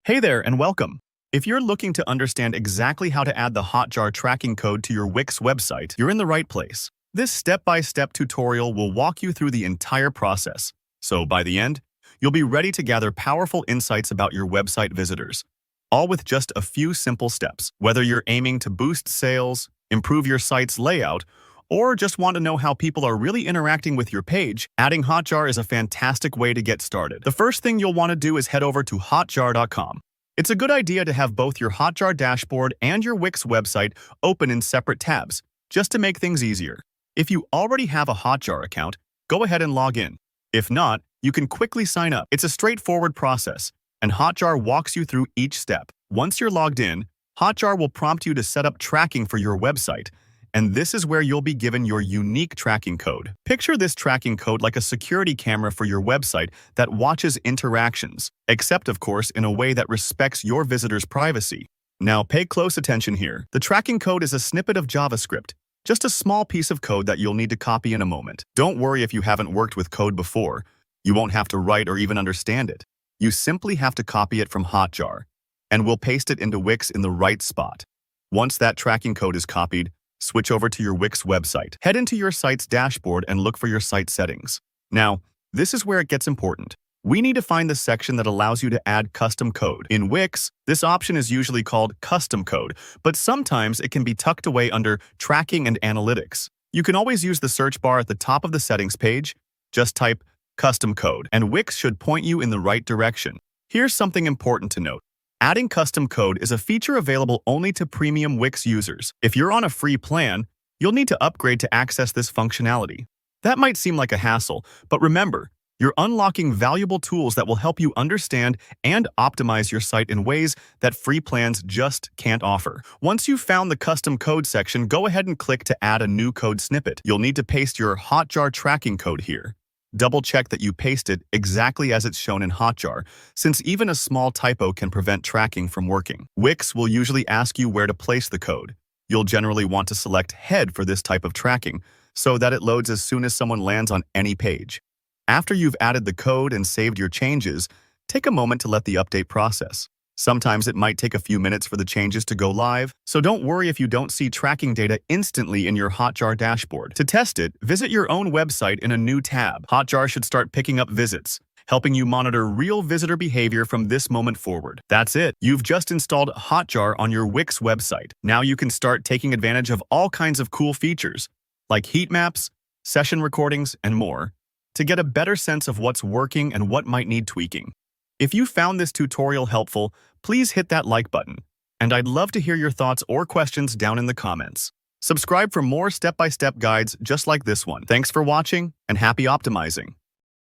Hey there and welcome. If you're looking to understand exactly how to add the Hotjar tracking code to your Wix website, you're in the right place. This step-by-step tutorial will walk you through the entire process. So by the end, you'll be ready to gather powerful insights about your website visitors, all with just a few simple steps. Whether you're aiming to boost sales, improve your site's layout, or just want to know how people are really interacting with your page, adding Hotjar is a fantastic way to get started. The first thing you'll want to do is head over to hotjar.com. It's a good idea to have both your Hotjar dashboard and your Wix website open in separate tabs, just to make things easier. If you already have a Hotjar account, go ahead and log in. If not, you can quickly sign up. It's a straightforward process, and Hotjar walks you through each step. Once you're logged in, Hotjar will prompt you to set up tracking for your website, and this is where you'll be given your unique tracking code. Picture this tracking code like a security camera for your website that watches interactions, except of course in a way that respects your visitors' privacy. Now pay close attention here. The tracking code is a snippet of JavaScript, just a small piece of code that you'll need to copy in a moment. Don't worry if you haven't worked with code before. You won't have to write or even understand it. You simply have to copy it from Hotjar, and we'll paste it into Wix in the right spot. Once that tracking code is copied, switch over to your Wix website. Head into your site's dashboard and look for your site settings. Now, this is where it gets important. We need to find the section that allows you to add custom code. In Wix, this option is usually called custom code, but sometimes it can be tucked away under tracking and analytics. You can always use the search bar at the top of the settings page. Just type custom code, and Wix should point you in the right direction. Here's something important to note. Adding custom code is a feature available only to premium Wix users. If you're on a free plan, you'll need to upgrade to access this functionality. That might seem like a hassle, but remember, you're unlocking valuable tools that will help you understand and optimize your site in ways that free plans just can't offer. Once you've found the custom code section, go ahead and click to add a new code snippet. You'll need to paste your Hotjar tracking code here. Double-check that you paste it exactly as it's shown in Hotjar, since even a small typo can prevent tracking from working. Wix will usually ask you where to place the code. You'll generally want to select Head for this type of tracking, so that it loads as soon as someone lands on any page. After you've added the code and saved your changes, take a moment to let the update process. Sometimes it might take a few minutes for the changes to go live, so don't worry if you don't see tracking data instantly in your Hotjar dashboard. To test it, visit your own website in a new tab. Hotjar should start picking up visits, helping you monitor real visitor behavior from this moment forward. That's it. You've just installed Hotjar on your Wix website. Now you can start taking advantage of all kinds of cool features, like heat maps, session recordings, and more, to get a better sense of what's working and what might need tweaking. If you found this tutorial helpful, please hit that like button, and I'd love to hear your thoughts or questions down in the comments. Subscribe for more step-by-step guides just like this one. Thanks for watching, and happy optimizing!